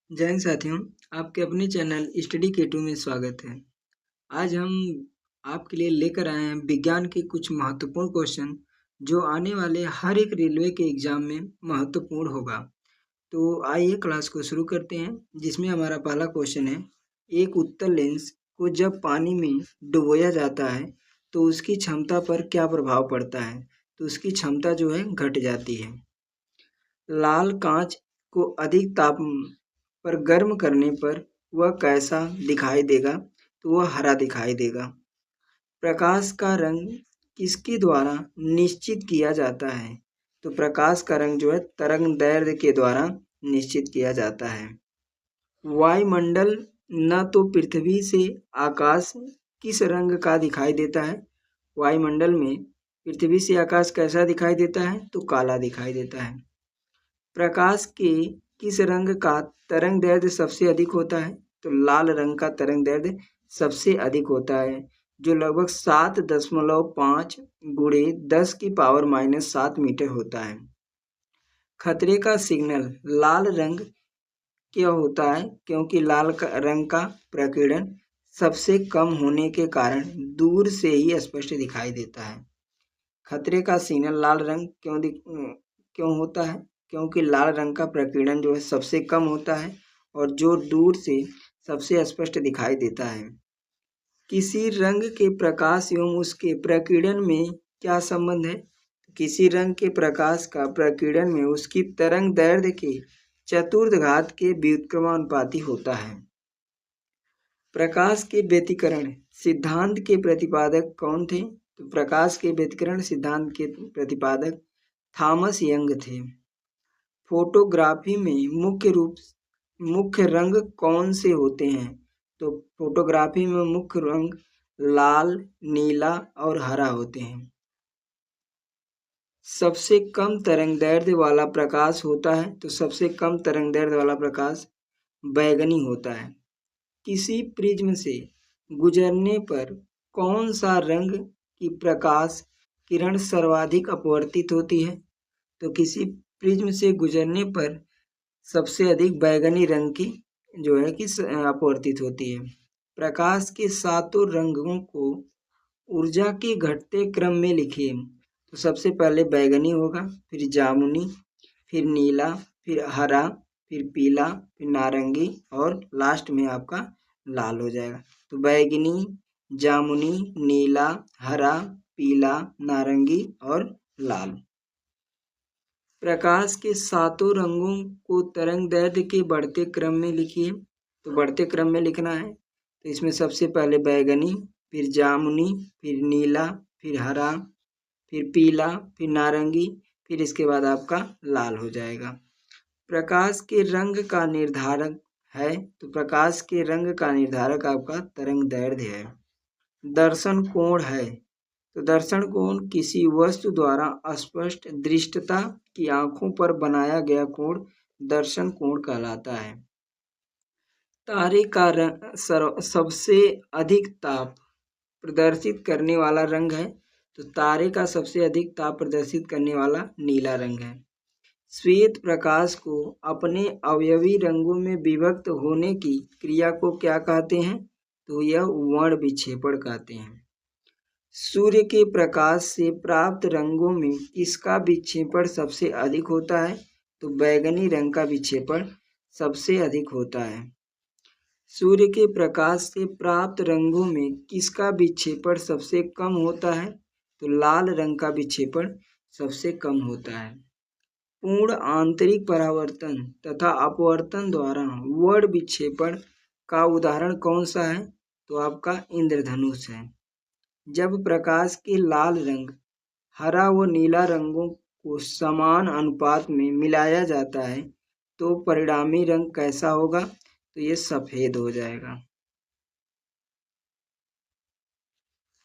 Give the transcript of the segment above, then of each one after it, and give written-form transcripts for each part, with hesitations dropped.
जय हिंद साथियों, आपके अपने चैनल स्टडी के2 में स्वागत है। आज हम आपके लिए लेकर आए हैं विज्ञान के कुछ महत्वपूर्ण क्वेश्चन जो आने वाले हर एक रेलवे के एग्जाम में महत्वपूर्ण होगा। तो आइए क्लास को शुरू करते हैं, जिसमें हमारा पहला क्वेश्चन है, एक उत्तल लेंस को जब पानी में डुबोया जाता है तो उसकी क्षमता पर क्या प्रभाव पड़ता है? तो उसकी क्षमता जो है घट जाती है। लाल कांच को अधिक ताप पर गर्म करने पर वह कैसा दिखाई देगा? तो वह हरा दिखाई देगा। प्रकाश का रंग किसके द्वारा निश्चित किया जाता है? तो प्रकाश का रंग जो है तरंगदैर्घ्य के द्वारा निश्चित किया जाता है। वायुमंडल न तो पृथ्वी से आकाश किस रंग का दिखाई देता है? वायुमंडल में पृथ्वी से आकाश कैसा दिखाई देता है? तो काला दिखाई देता है। प्रकाश के किस रंग का तरंगदैर्घ्य सबसे अधिक होता है? तो लाल रंग का तरंगदैर्घ्य सबसे अधिक होता है, जो लगभग 7.5 गुणे 10⁻⁻7 मीटर होता है। खतरे का सिग्नल लाल रंग क्यों होता है? क्योंकि लाल रंग का प्रकीर्णन सबसे कम होने के कारण दूर से ही स्पष्ट दिखाई देता है। खतरे का सिग्नल लाल रंग क्यों होता है? क्योंकि लाल रंग का प्रकीर्णन जो है सबसे कम होता है और जो दूर से सबसे स्पष्ट दिखाई देता है। किसी रंग के प्रकाश एवं उसके प्रकीर्णन में क्या संबंध है? किसी रंग के प्रकाश का प्रकीर्णन में उसकी तरंगदैर्घ्य के चतुर्थ घात के व्युत्क्रमानुपाती होता है। प्रकाश के व्यतिकरण सिद्धांत के प्रतिपादक कौन थे? तो प्रकाश के व्यतिकरण सिद्धांत के प्रतिपादक थॉमस यंग थे। फोटोग्राफी में मुख्य रंग कौन से होते हैं? तो फोटोग्राफी में मुख्य रंग लाल, नीला और हरा होते हैं। सबसे कम तरंगदैर्घ्य वाला प्रकाश होता है, तो सबसे कम तरंगदैर्घ्य वाला प्रकाश बैगनी होता है। किसी प्रिज्म से गुजरने पर कौन सा रंग की प्रकाश किरण सर्वाधिक अपवर्तित होती है? तो किसी प्रिज्म से गुजरने पर सबसे अधिक बैगनी रंग की जो है कि अपवर्तित होती है। प्रकाश के सातों रंगों को ऊर्जा के घटते क्रम में लिखिए। तो सबसे पहले बैगनी होगा, फिर जामुनी, फिर नीला, फिर हरा, फिर पीला, फिर नारंगी और लास्ट में आपका लाल हो जाएगा। तो बैगनी, जामुनी, नीला, हरा, पीला, नारंगी और लाल। प्रकाश के सातों रंगों को तरंगदैर्घ्य के बढ़ते क्रम में लिखिए। तो बढ़ते क्रम में लिखना है, तो इसमें सबसे पहले बैगनी, फिर जामुनी, फिर नीला, फिर हरा, फिर पीला, फिर नारंगी, फिर इसके बाद आपका लाल हो जाएगा। प्रकाश के रंग का निर्धारक है, तो प्रकाश के रंग का निर्धारक आपका तरंगदैर्घ्य है। दर्शन कोण है, तो दर्शन कोण किसी वस्तु द्वारा स्पष्ट दृष्टता की आंखों पर बनाया गया कोण दर्शन कोण कहलाता है। तारे का सबसे अधिक ताप प्रदर्शित करने वाला रंग है, तो तारे का सबसे अधिक ताप प्रदर्शित करने वाला नीला रंग है। श्वेत प्रकाश को अपने अवयवी रंगों में विभक्त होने की क्रिया को क्या कहते हैं? तो यह वर्ण विक्षेपण कहते हैं। सूर्य के प्रकाश से प्राप्त रंगों में किसका विक्षेपण सबसे अधिक होता है? तो बैगनी रंग का विक्षेपण सबसे अधिक होता है। सूर्य के प्रकाश से प्राप्त रंगों में किसका विक्षेपण सबसे कम होता है? तो लाल रंग का विक्षेपण सबसे कम होता है। पूर्ण आंतरिक परावर्तन तथा अपवर्तन द्वारा वर्ण विक्षेपण का उदाहरण कौन सा है? तो आपका इंद्रधनुष है। जब प्रकाश के लाल रंग, हरा व नीला रंगों को समान अनुपात में मिलाया जाता है तो परिणामी रंग कैसा होगा? तो ये सफेद हो जाएगा।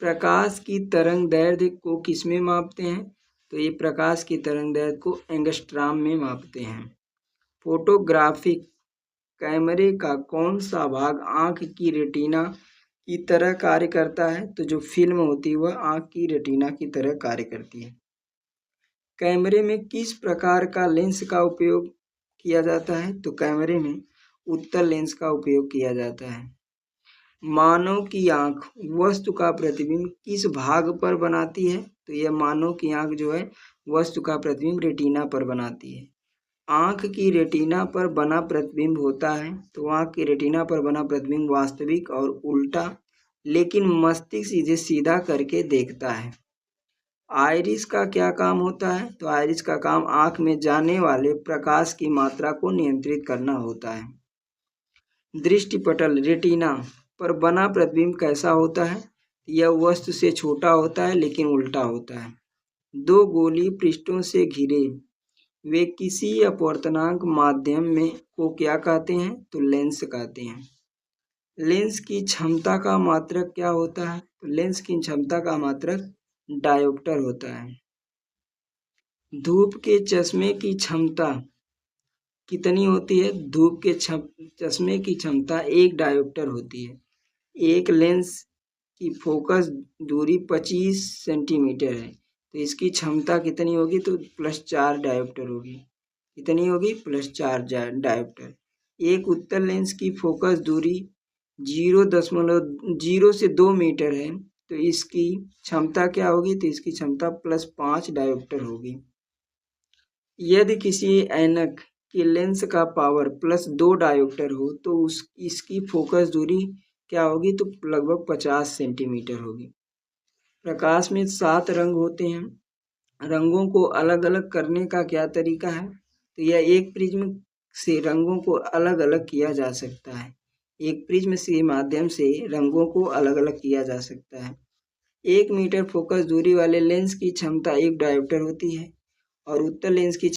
प्रकाश की तरंगदैर्घ्य को किसमें मापते हैं? तो ये प्रकाश की तरंगदैर्घ्य को एंगस्ट्रॉम में मापते हैं। फोटोग्राफिक कैमरे का कौन सा भाग आंख की रेटिना की तरह कार्य करता है? तो जो फिल्म होती है वह आंख की रेटिना की तरह कार्य करती है। कैमरे में किस प्रकार का लेंस का उपयोग किया जाता है? तो कैमरे में उत्तल लेंस का उपयोग किया जाता है। मानव की आंख वस्तु का प्रतिबिंब किस भाग पर बनाती है? तो यह मानव की आंख जो है वस्तु का प्रतिबिंब रेटिना पर बनाती है। आंख की रेटिना पर बना प्रतिबिंब होता है, तो आंख की रेटिना पर बना प्रतिबिंब वास्तविक और उल्टा, लेकिन मस्तिष्क इसे सीधा करके देखता है। आइरिस का क्या काम होता है? तो आइरिस का काम आंख में जाने वाले प्रकाश की मात्रा को नियंत्रित करना होता है। दृष्टिपटल रेटिना पर बना प्रतिबिंब कैसा होता है? यह वस्तु से छोटा होता है लेकिन उल्टा होता है। दो गोली पृष्ठों से घिरे वे किसी अपवर्तनांक माध्यम में को क्या कहते हैं? तो लेंस कहते हैं। लेंस की क्षमता का मात्रक क्या होता है? तो लेंस की क्षमता का मात्रक डायोप्टर होता है। धूप के चश्मे की क्षमता कितनी होती है? धूप के चश्मे की क्षमता 1 डायोप्टर होती है। एक लेंस की फोकस दूरी 25 सेंटीमीटर है, तो इसकी क्षमता कितनी होगी? तो +4 डायोप्टर होगी। कितनी होगी? +4 डायोप्टर। एक उत्तल लेंस की फोकस दूरी 0.0 से 2 मीटर है, तो इसकी क्षमता क्या होगी? तो इसकी क्षमता +5 डायोप्टर होगी। यदि किसी ऐनक के लेंस का पावर +2 डायोप्टर हो तो इसकी फोकस दूरी क्या होगी? तो लगभग 50 सेंटीमीटर होगी। प्रकाश में 7 रंग होते हैं। रंगों को अलग अलग करने का क्या तरीका है? तो यह एक प्रिज्म से रंगों को अलग अलग किया जा सकता है। एक प्रिज्म के माध्यम से रंगों को अलग अलग किया जा सकता है। 1 मीटर फोकस दूरी वाले लेंस की क्षमता 1 डायोप्टर होती है और उत्तल लेंस की